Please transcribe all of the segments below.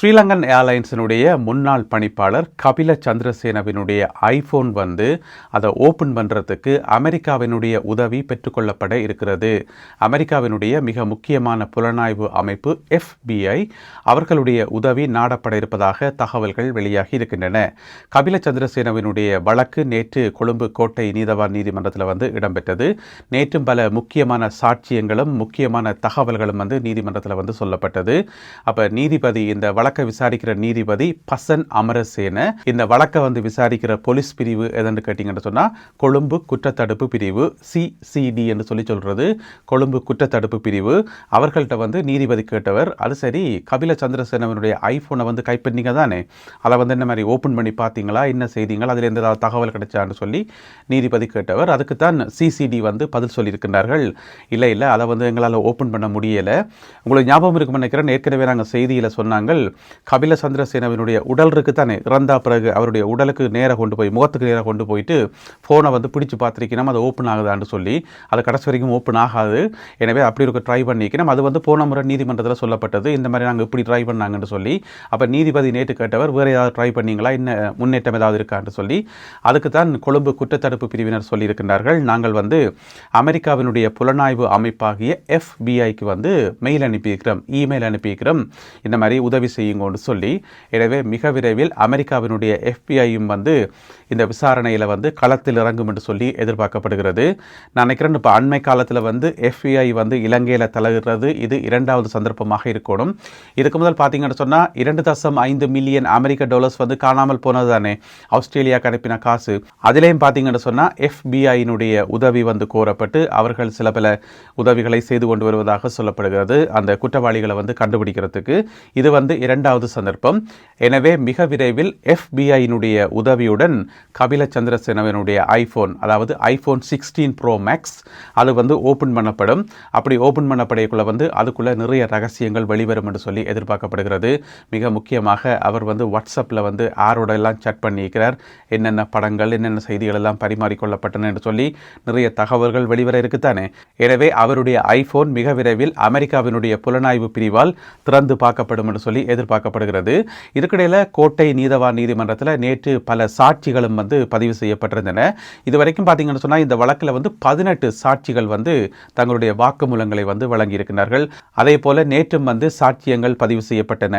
ஸ்ரீலங்கன் ஏர்லைன்ஸினுடைய முன்னாள் பணிப்பாளர் கபில சந்திரசேனவினுடைய ஐஃபோன் அதை ஓப்பன் பண்ணுறதுக்கு அமெரிக்காவினுடைய உதவி பெற்றுக்கொள்ளப்பட இருக்கிறது. அமெரிக்காவினுடைய மிக முக்கியமான புலனாய்வு அமைப்பு FBI அவர்களுடைய உதவி நாடப்பட இருப்பதாக தகவல்கள் வெளியாகி இருக்கின்றன. கபில சந்திரசேனவினுடைய வழக்கு நேற்று கொழும்பு கோட்டை நீதவான் நீதிமன்றத்தில் இடம்பெற்றது. நேற்றும் பல முக்கியமான சாட்சியங்களும் முக்கியமான தகவல்களும் நீதிமன்றத்தில் சொல்லப்பட்டது. அப்போ நீதிபதி இந்த வழக்கை விசாரிக்கிற நீதிபதி பசன் அமரசேன இந்த வழக்கை விசாரிக்கிற போலீஸ் பிரிவு எதன்னு கேட்டீங்கன்னு சொன்னா கொழும்பு குற்றத்தடுப்பு பிரிவு CCD என்று சொல்றது கொழும்பு குற்றத்தடுப்பு பிரிவு. அவர்கள்ட்ட நீதிபதி கேட்டவர், அது சரி கபில சந்திரசேனவனுடைய ஐபோனை கைப்பற்றிங்க தானே, அதை என்ன மாதிரி ஓப்பன் பண்ணி பார்த்தீங்களா, என்ன செய்தீங்களா, அதில் எந்த தகவல் கிடைச்சான்னு சொல்லி நீதிபதி கேட்டவர். அதுக்குத்தான் CCD பதில் சொல்லியிருக்கின்றார்கள், இல்லை அதை எங்களால் ஓப்பன் பண்ண முடியலை. உங்களுக்கு ஞாபகம் இருக்குன்னு நினைக்கிறேன், ஏற்கனவே நாங்கள் செய்தியில் சொன்னாங்க கபில சந்திரசேனவினுடைய உடல் இருக்கு தானே, இறந்தா பிறகு அவருடைய உடலுக்கு நேராக கொண்டு போய் முகத்துக்கு நேராக கொண்டு போயிட்டு ஃபோனை பிடிச்சு பார்த்துருக்கணும், அது ஓப்பன் ஆகுதான்னு சொல்லி அது கடைசி வரைக்கும் ஓப்பன் ஆகாது. எனவே அப்படி இருக்க ட்ரை பண்ணிக்கணும். அது போன முறை நீதிமன்றத்தில் சொல்லப்பட்டது, இந்த மாதிரி நாங்கள் இப்படி ட்ரை பண்ணாங்கன்னு சொல்லி. அப்போ நீதிபதி நேற்று கேட்டவர், வேறு ஏதாவது ட்ரை பண்ணீங்களா, என்ன முன்னேற்றம் ஏதாவது இருக்கான்னு சொல்லி. அதுக்கு தான் கொழும்பு குற்றத்தடுப்பு பிரிவினர் சொல்லியிருக்கின்றார்கள், நாங்கள் அமெரிக்காவினுடைய புலனாய்வு அமைப்பாகிய FBIக்கு மெயில் அனுப்பியிருக்கிறோம், இமெயில் அனுப்பியிருக்கிறோம், இந்த மாதிரி உதவி செய்யுங்கன்னு சொல்லி. எனவே மிக விரைவில் அமெரிக்காவினுடைய FBIயும் இந்த விசாரணையில் களத்தில் இறங்கும் என்று சொல்லி எதிர்பார்க்கப்படுகிறது. நான் நினைக்கிறேன் இப்போ அண்மை காலத்தில் FBI இலங்கையில் தலையிடுறது இது இரண்டாவது சந்தர்ப்பமாக இருக்கணும். இதுக்கு முதல் பார்த்தீங்கன்னு சொன்னால் 2.5 மில்லியன் அமெரிக்க டாலர்ஸ் காணாமல் போனது தானே, ஆஸ்திரேலியாவுக்கு அனுப்பின காசு. அதிலேயும் பார்த்தீங்கன்னு சொன்னால் FBIயினுடைய உதவி கோரப்பட்டு அவர்கள் சில பல உதவிகளை செய்து கொண்டு வருவதாக சொல்லப்படுகிறது அந்த குற்றவாளிகளை கண்டுபிடிக்கிறதுக்கு. இது இரண்டாவது சந்தர்ப்பம். எனவே மிக விரைவில் FBIயினுடைய உதவியுடன் கபில சந்திரசேனவினுடைய ஐபோன், அதாவது ஐபோன் 16 Pro Max அது ஓப்பன் பண்ணப்படும். அப்படி ஓப்பன் பண்ணப்படையக்குள்ள அதுக்குள்ள நிறைய ரகசியங்கள் வெளிவரும் என்று சொல்லி எதிர்பார்க்கப்படுகிறது. மிக முக்கியமாக அவர் வாட்ஸ்அப்பில் யாரோட எல்லாம் சாட் பண்ணியிருக்கிறார், என்னென்ன படங்கள் என்னென்ன செய்திகள் எல்லாம் பரிமாறிக்கொள்ளப்பட்டன என்று சொல்லி நிறைய தகவல்கள் வெளிவர இருக்குத்தானே. எனவே அவருடைய ஐபோன் மிக விரைவில் அமெரிக்காவினுடைய புலனாய்வு பிரிவால் திறந்து பார்க்கப்படும் என்று சொல்லி எதிர்பார்க்கப்படுகிறது. இதுக்கிடையில் கோட்டை நீதவான் நீதிமன்றத்தில் நேற்று பல சாட்சிகளும் பதிவு செய்யப்பட்டிருந்தன. இதுவரைக்கும் பார்த்தீங்கன்னு சொன்னால் இந்த வழக்கில் 18 சாட்சிகள் தங்களுடைய வாக்குமூலங்களை வழங்கியிருக்கிறார்கள். அதே போல நேற்றும் சாட்சியங்கள் பதிவு செய்யப்பட்டன.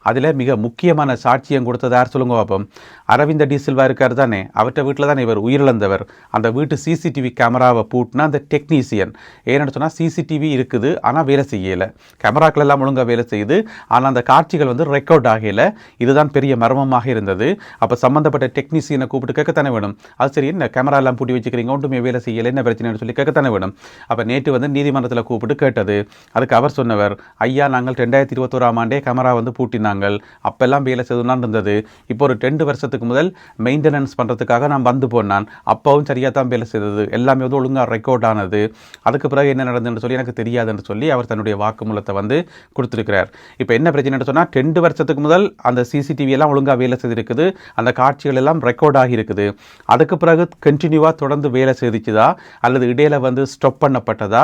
அதில் மிக முக்கியமான சாட்சியம் கொடுத்தது யார் சொல்லுங்க பாப்போம், அரவிந்த டி சில்வா இருக்கார் தானே, அவற்றை வீட்டில் தான் இவர் உயிரிழந்தவர். அந்த வீட்டு CCTV கேமராவை பூட்டினா அந்த டெக்னீசியன், ஏன்னு சொன்னால் CCTV இருக்குது ஆனால் வேலை செய்யலை, கேமராக்கள் எல்லாம் ஒழுங்காக வேலை செய்யுது, ஆனால் அந்த காட்சிகள் ரெக்கார்ட் ஆகலை. இதுதான் பெரிய மர்மமாக இருந்தது. அப்போ சம்பந்தப்பட்ட டெக்னீசியனை கூப்பிட்டு கேட்கத்தானே வேணும், அது சரி என்ன கேமரா எல்லாம் பூட்டி வச்சுக்கிறீங்க, ஒன்றுமே வேலை செய்யலை, என்ன பிரச்சனைன்னு சொல்லி கேட்கத்தானே வேணும். அப்போ நேற்று நீதிமன்றத்தில் கூப்பிட்டு கேட்டது. அதுக்கு அவர் சொன்னவர், ஐயா நாங்கள் 2021ஆம் ஆண்டே கேமரா பூட்டினாங்க, அப்பெல்லாம் வேலை செய்துதான் இருந்தது, இப்போ ஒரு 2 வருஷத்துக்கு முதல் மெயின்டெனன்ஸ் பண்ணுறதுக்காக நான் போனான், அப்பவும் சரியாக தான் வேலை செய்தது, எல்லாமே ஒழுங்காக ரெக்கார்ட் ஆனது, அதுக்கு பிறகு என்ன நடந்ததுன்னு சொல்லி எனக்கு தெரியாதுன்னு சொல்லி அவர் தன்னுடைய வாக்குமூலத்தை கொடுத்துருக்கிறார். இப்போ என்ன பிரச்சனைன்னு சொன்னால் 2 வருஷத்துக்கு முதல் அந்த CCTV எல்லாம் ஒழுங்காக வேலை செய்திருக்குது, அந்த காட்சிகள் எல்லாம் ரெக்கார்ட் ஆகி இருக்குது, அதுக்கு பிறகு கண்டினியூவாக தொடர்ந்து வேலை செய்திச்சுதா அல்லது இடையில ஸ்டாப் பண்ணப்பட்டதா,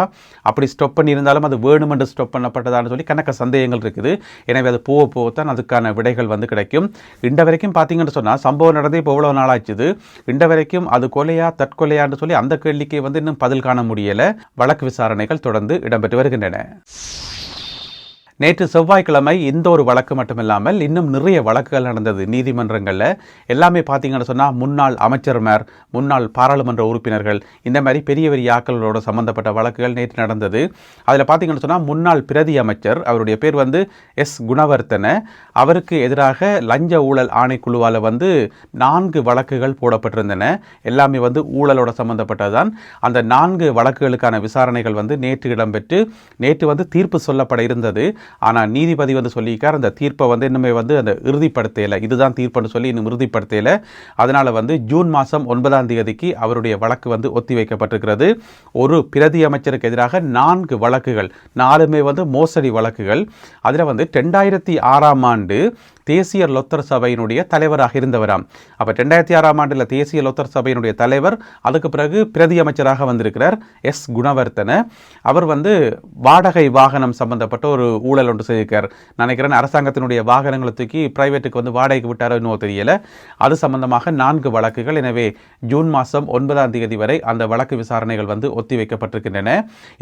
அப்படி ஸ்டாப் பண்ணியிருந்தாலும் அது வேணுமென்று ஸ்டாப் பண்ணப்பட்டதான்னு சொல்லி கணக்க சந்தேகங்கள் இருக்குது. எனவே அது போகத்தான் அதுக்கான விடைகள் கிடைக்கும். இண்ட வரைக்கும் பார்த்தீங்கன்னு சொன்னால் சம்பவம் நடந்து இப்போ எவ்வளோ நாளாச்சுது, இண்ட வரைக்கும் அது கொலையா தற்கொலையான்னு சொல்லி அந்த கேள்விக்கு இன்னும் பதில் காண முடியலை. வழக்கு விசாரணைகள் தொடர்ந்து இடம்பெற்று வருகின்றன. நேற்று செவ்வாய்க்கிழமை இந்த ஒரு வழக்கு மட்டுமில்லாமல் இன்னும் நிறைய வழக்குகள் நடந்தது நீதிமன்றங்களில். எல்லாமே பார்த்தீங்கன்னு சொன்னால் முன்னாள் அமைச்சர்மார், முன்னாள் பாராளுமன்ற உறுப்பினர்கள், இந்த மாதிரி பெரிய பெரிய ஆக்களோட சம்பந்தப்பட்ட வழக்குகள் நேற்று நடந்தது. அதில் பார்த்தீங்கன்னு சொன்னால் முன்னாள் பிரதி அமைச்சர், அவருடைய பேர் S. குணவர்த்தன, அவருக்கு எதிராக லஞ்ச ஊழல் ஆணைக்குழுவால் 4 வழக்குகள் போடப்பட்டிருந்தன. எல்லாமே ஊழலோட சம்பந்தப்பட்டது தான். அந்த 4 வழக்குகளுக்கான விசாரணைகள் நேற்று இடம்பெற்று நேற்று தீர்ப்பு சொல்லப்பட இருந்தது. ஆனால் நீதிபதி சொல்லியிருக்கார், அந்த தீர்ப்பை இன்னுமே அந்த இறுதிப்படுத்தலை, இதுதான் தீர்ப்புன்னு சொல்லி இன்னும் இறுதிப்படுத்தலை. அதனால் ஜூன் மாதம் 9ஆம் தேதிக்கு அவருடைய வழக்கு ஒத்தி வைக்கப்பட்டிருக்கிறது. ஒரு பிரதி அமைச்சருக்கு எதிராக 4 வழக்குகள், 4மே மோசடி வழக்குகள். அதில் 2006ஆம் ஆண்டு தேசிய லொத்தர் சபையினுடைய தலைவராக இருந்தவராம். அப்போ 2006ஆம் ஆண்டில் தேசிய லொத்தர் சபையினுடைய தலைவர், அதுக்கு பிறகு பிரதி அமைச்சராக வந்திருக்கிறார் எஸ் குணவர்த்தன. அவர் வாடகை வாகனம் சம்பந்தப்பட்ட ஒரு ஊழல் ஒன்று செய்திருக்கார். நினைக்கிறேன் அரசாங்கத்தினுடைய வாகனங்களை தூக்கி பிரைவேட்டுக்கு வாடகைக்கு விட்டாரோ இன்னும் தெரியல. அது சம்பந்தமாக 4 வழக்குகள். எனவே ஜூன் மாதம் 9ஆம் தேதி வரை அந்த வழக்கு விசாரணைகள் ஒத்தி வைக்கப்பட்டிருக்கின்றன.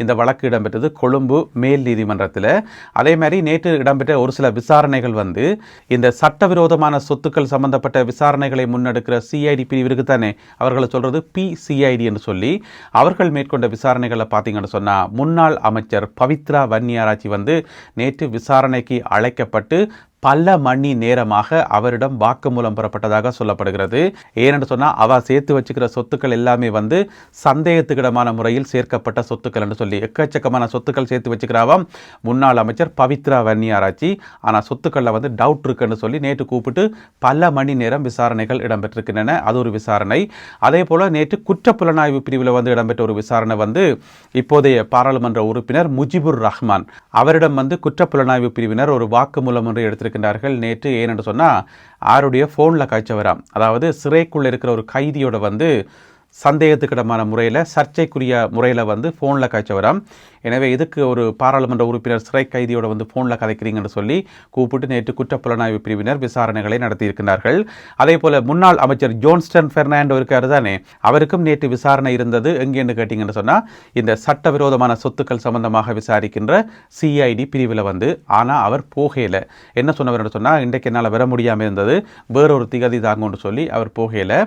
இந்த வழக்கு இடம்பெற்றது கொழும்பு மேல் நீதிமன்றத்தில். அதே மாதிரி நேற்று இடம்பெற்ற ஒரு சில விசாரணைகள் இந்த சட்டவிரோதமான சொத்துக்கள் சம்பந்தப்பட்ட விசாரணைகளை முன்னெடுக்கிற சிஐடி பிரிவிற்கு தானே அவர்களை சொல்றது PCID என்று சொல்லி அவர்கள் மேற்கொண்ட விசாரணைகளை பார்த்தீங்கன்னு சொன்னா முன்னாள் அமைச்சர் பவித்ரா வன்னியாராச்சி நேற்று விசாரணைக்கு அழைக்கப்பட்டு பல மணி நேரமாக அவரிடம் வாக்குமூலம் பெறப்பட்டதாக சொல்லப்படுகிறது. ஏனென்று சொன்னால் அவ சேர்த்து வச்சுக்கிற சொத்துக்கள் எல்லாமே சந்தேகத்துக்கிடமான முறையில் சேர்க்கப்பட்ட சொத்துக்கள் என்று சொல்லி எக்கச்சக்கமான சொத்துக்கள் சேர்த்து வச்சுக்கிறாவாம் முன்னாள் அமைச்சர் பவித்ரா வன்னியாராச்சி. ஆனால் சொத்துக்களில் டவுட் இருக்குன்னு சொல்லி நேற்று கூப்பிட்டு பல மணி நேரம் விசாரணைகள் இடம்பெற்றிருக்கின்றன. அது ஒரு விசாரணை. அதே போல் நேற்று குற்றப்புலனாய்வு பிரிவில் இடம்பெற்ற ஒரு விசாரணை இப்போதைய பாராளுமன்ற உறுப்பினர் முஜிபுர் ரஹ்மான் அவரிடம் குற்றப்புலனாய்வு பிரிவினர் ஒரு வாக்குமூலம் ஒன்று எடுத்திருக்கிறார் நேற்று. ஏனென்று சொன்னால் யாருடைய ஃபோனில் காய்ச்சவராம், அதாவது சிறைக்குள்ளே இருக்கிற ஒரு கைதியோட சந்தேகத்துக்கிடமான முறையில் சர்ச்சைக்குரிய முறையில் ஃபோனில் காய்ச்சவராம். எனவே இதுக்கு ஒரு பாராளுமன்ற உறுப்பினர் சிறை கைதியோட ஃபோனில் கதைக்கிறீங்கன்னு சொல்லி கூப்பிட்டு நேற்று குற்றப்புலனாய்வு பிரிவினர் விசாரணைகளை நடத்தியிருக்கிறார்கள். அதே போல் முன்னாள் அமைச்சர் ஜோன்ஸ்டன் பெர்னாண்டோ இருக்காரு தானே, அவருக்கும் நேற்று விசாரணை இருந்தது. எங்கேன்னு கேட்டிங்கன்னு சொன்னால் இந்த சட்டவிரோதமான சொத்துக்கள் சம்பந்தமாக விசாரிக்கின்ற CID பிரிவில் ஆனால் அவர் போகையில் என்ன சொன்னவர் சொன்னால் இன்றைக்கு என்னால் வர முடியாமல் இருந்தது, வேறொரு திகதி தாங்கன்னு சொல்லி அவர் போகையில்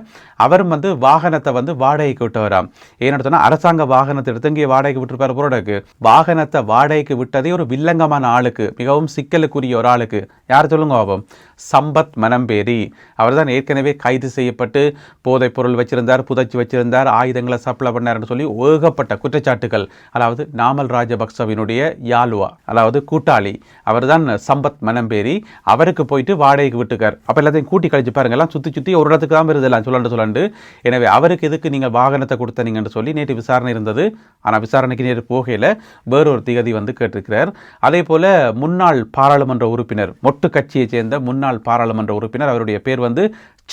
அவரும் வாகனத்தை வாடகைக்கு விட்டவராம். ஏன்னு சொன்னால் அரசாங்க வாகனத்தை எடுத்து இங்கே வாடகைக்கு விட்டுருப்பார் போறதுக்கு. வாகனத்தை வாடகைக்கு விட்டதே ஒரு வில்லங்கமான ஆளுக்கு, மிகவும் சிக்கலுக்குரிய ஒரு ஆளுக்கு. யார் சொல்லுங்க பாபம்? சம்பத் மனம்பேரி. அவர் தான் ஏற்கனவே கைது செய்யப்பட்டு போதைப் பொருள் வச்சிருந்தார், புதைச்சி வச்சிருந்தார், ஆயுதங்களை சப்ளை பண்ணார்னு சொல்லி ஏகப்பட்ட குற்றச்சாட்டுகள். அதாவது நாமல் ராஜபக்சவினுடைய யாழ்வா, அதாவது கூட்டாளி அவர் தான் சம்பத் மனம்பேரி. அவருக்கு போயிட்டு வாடகைக்கு விட்டுக்கார். அப்போ எல்லாத்தையும் கூட்டி கழிச்சு பாருங்க, எல்லாம் சுற்றி ஒரு இடத்துக்கு தான் இருந்தெல்லாம் சொல்லண்டு. எனவே அவருக்கு எதுக்கு நீங்கள் வாகனத்தை கொடுத்தனீங்கன்னு சொல்லி நேற்று விசாரணை இருந்தது. ஆனால் விசாரணைக்கு நேற்று போகையில் வேறொரு திகதி கேட்டிருக்கிறார். அதே போல முன்னாள் பாராளுமன்ற உறுப்பினர், மொட்டு கட்சியை சேர்ந்த முன்னாள் பாராளுமன்ற உறுப்பினர், அவருடைய பேர்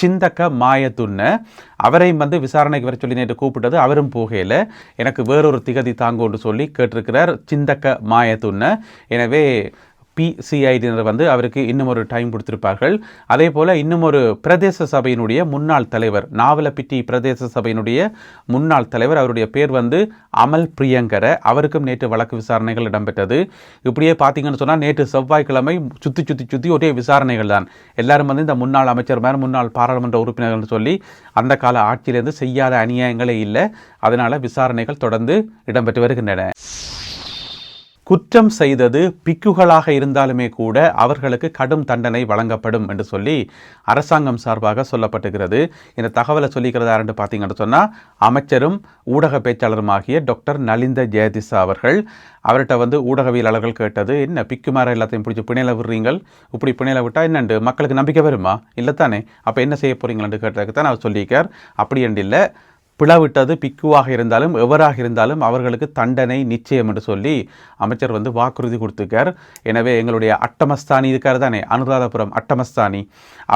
சிந்தக்க மாயத்துன்ன, அவரையும் விசாரணைக்கு வர சொல்லி நேற்று கூப்பிட்டது. அவரும் போகையில் எனக்கு வேறொரு திகதி தாங்கோன்னு சொல்லி கேட்டிருக்கிறார் சிந்தக்க மாயத்துன்ன. எனவே PCID அவருக்கு இன்னும் ஒரு டைம் கொடுத்திருப்பார்கள். அதே போல இன்னும் ஒரு பிரதேச சபையினுடைய முன்னாள் தலைவர், நாவலப்பிட்டி பிரதேச சபையினுடைய முன்னாள் தலைவர், அவருடைய பேர் அமல் பிரியங்கர, அவருக்கும் நேற்று வழக்கு விசாரணைகள் இடம்பெற்றது. இப்படியே பார்த்தீங்கன்னு சொன்னால் நேற்று செவ்வாய்க்கிழமை சுற்றி ஒரே விசாரணைகள் தான். எல்லாரும் இந்த முன்னாள் அமைச்சர் மேல் முன்னாள் பாராளுமன்ற உறுப்பினர்கள் சொல்லி அந்த கால ஆட்சியிலிருந்து செய்யாத அநியாயங்களே இல்லை. அதனால விசாரணைகள் தொடர்ந்து இடம்பெற்று வருகின்றன. குற்றம் செய்தது பிக்குகளாக இருந்தாலுமே கூட அவர்களுக்கு கடும் தண்டனை வழங்கப்படும் என்று சொல்லி அரசாங்கம் சார்பாக சொல்லப்பட்டுகிறது. இந்த தகவலை சொல்லிக்கிறதா என்று பார்த்தீங்கன்னு சொன்னால் அமைச்சரும் ஊடக பேச்சாளருமாகிய டாக்டர் நலிந்த ஜெயதிசா அவர்கள். அவர்கிட்ட ஊடகவியலாளர்கள் கேட்டது, என்ன பிக்குமார எல்லாத்தையும் பிடிச்சி பிணையில விடுறீங்கள், இப்படி பிணையில விட்டால் என்னண்டு மக்களுக்கு நம்பிக்கை வருமா இல்லைத்தானே, அப்போ என்ன செய்ய போறீங்களான்னு கேட்டதுக்கு தான் அவர் சொல்லியிருக்கார். அப்படி என்று இல்லை, பிளவிட்டது பிக்குவாக இருந்தாலும் எவராக இருந்தாலும் அவர்களுக்கு தண்டனை நிச்சயம் என்று சொல்லி அமைச்சர் வாக்குறுதி கொடுத்துருக்கார். எனவே எங்களுடைய அட்டமஸ்தானி இருக்கார் தானே, அனுராதபுரம் அட்டமஸ்தானி,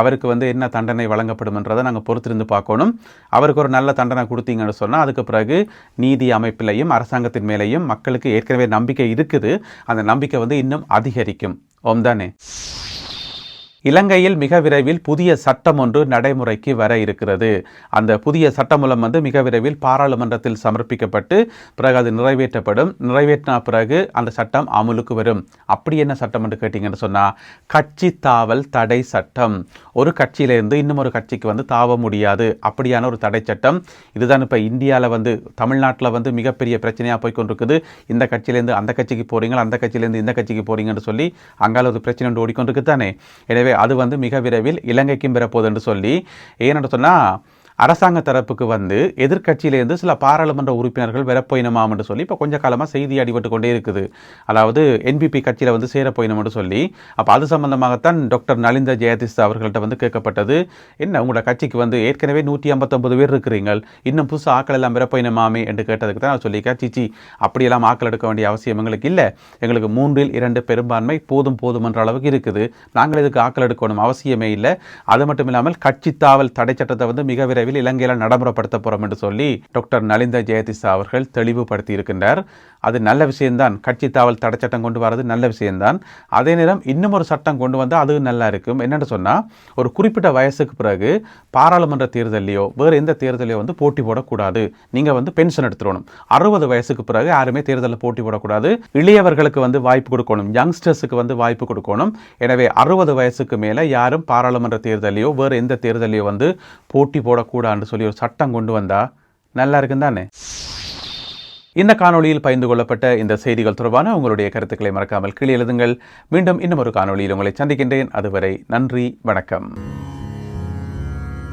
அவருக்கு என்ன தண்டனை வழங்கப்படும் என்றதை நாங்கள் பொறுத்திருந்து பார்க்கணும். அவருக்கு ஒரு நல்ல தண்டனை கொடுத்தீங்கன்னு சொன்னால் அதுக்கு பிறகு நீதி அமைப்பிலையும் அரசாங்கத்தின் மேலேயும் மக்களுக்கு ஏற்கனவே நம்பிக்கை இருக்குது, அந்த நம்பிக்கை இன்னும் அதிகரிக்கும். ஓம் தானே. இலங்கையில் மிக விரைவில் புதிய சட்டம் ஒன்று நடைமுறைக்கு வர இருக்கிறது. அந்த புதிய சட்டமூலம் மிக விரைவில் பாராளுமன்றத்தில் சமர்ப்பிக்கப்பட்டு பிறகு அது நிறைவேற்றப்படும். நிறைவேற்றின பிறகு அந்த சட்டம் அமுலுக்கு வரும். அப்படி என்ன சட்டம் என்று கேட்டிங்கன்னு சொன்னால் கட்சி தாவல் தடை சட்டம். ஒரு கட்சியிலிருந்து இன்னும் ஒரு கட்சிக்கு தாவ முடியாது, அப்படியான ஒரு தடை சட்டம். இதுதான் இப்போ இந்தியாவில் தமிழ்நாட்டில் மிகப்பெரிய பிரச்சனையாக போய்கொண்டிருக்குது. இந்த கட்சியிலேருந்து அந்த கட்சிக்கு போகிறீங்க, அந்த கட்சியிலேருந்து இந்த கட்சிக்கு போகிறீங்கன்னு சொல்லி அங்கால ஒரு பிரச்சனை ஒன்று ஓடிக்கொண்டிருக்கு தானே. எனவே அது மிக விரைவில் இலங்கைக்கும் பெறப்போகுது என்று சொல்லி, ஏன்னு சொன்னால் அரசாங்க தரப்புக்கு வந்து எதிர்க்கட்சியிலேருந்து சில பாராளுமன்ற உறுப்பினர்கள் வரப்போயினமாம் என்று சொல்லி இப்போ கொஞ்சம் காலமாக செய்தி அடிபட்டு கொண்டே இருக்குது. அதாவது என்பிபி கட்சியில் வந்து சேரப்போயினம் என்று சொல்லி அப்போ அது சம்பந்தமாகத்தான் டாக்டர் நலிந்த ஜெயதிஸ் அவர்கள்ட்ட வந்து கேட்கப்பட்டது. என்ன உங்களோட கட்சிக்கு வந்து ஏற்கனவே 159 பேர் இருக்கிறீங்கள், இன்னும் புதுசு ஆக்கள் எல்லாம் வரப்போயினமாமே என்று கேட்டதுக்கு தான் நான் சொல்லியிருக்கேன், சிச்சி அப்படியெல்லாம் ஆக்கள் எடுக்க வேண்டிய அவசியம் எங்களுக்கு இல்லை, எங்களுக்கு 3/2 பெரும்பான்மை போதும் என்ற அளவுக்கு இருக்குது, நாங்கள் இதுக்கு ஆக்கள் எடுக்கணும் அவசியமே இல்லை. அது மட்டும் இல்லாமல் கட்சி தாவல் தடை சட்டத்தை வந்து மிக விரைவில் இலங்கையில் நடைமுறைப்படுத்த போறோம் என்று சொல்லி டாக்டர் நலிந்த ஜெயதிஸ் அவர்கள் தெளிவுபடுத்தி இருக்கின்றார். அது நல்ல விஷயம்தான், கட்சி தாவல் தடை சட்டம் கொண்டு வரது நல்ல விஷயம்தான். அதே நேரம் இன்னும் ஒரு சட்டம் கொண்டு வந்தால் அது நல்லா இருக்கும். என்னென்னு சொன்னால், ஒரு குறிப்பிட்ட வயசுக்கு பிறகு பாராளுமன்ற தேர்தலையோ வேறு எந்த தேர்தலையோ வந்து போட்டி போடக்கூடாது, நீங்கள் வந்து பென்ஷன் எடுத்துடணும். 60 வயசுக்கு பிறகு யாருமே தேர்தலில் போட்டி போடக்கூடாது, இளையவர்களுக்கு வந்து வாய்ப்பு கொடுக்கணும், யங்ஸ்டர்ஸுக்கு வந்து வாய்ப்பு கொடுக்கணும். எனவே 60 வயசுக்கு மேலே யாரும் பாராளுமன்ற தேர்தலையோ வேறு எந்த தேர்தலையோ வந்து போட்டி போடக்கூடாதுன்னு சொல்லி ஒரு சட்டம் கொண்டு வந்தால் நல்லா இருக்கும் தானே. இந்த காணொளியில் பகிர்ந்து கொள்ளப்பட்ட இந்த செய்திகள் தொடர்பான உங்களுடைய கருத்துக்களை மறக்காமல் கீழே எழுதுங்கள். மீண்டும் இன்னும் ஒரு காணொளியில் உங்களை சந்திக்கின்றேன். அதுவரை நன்றி, வணக்கம்.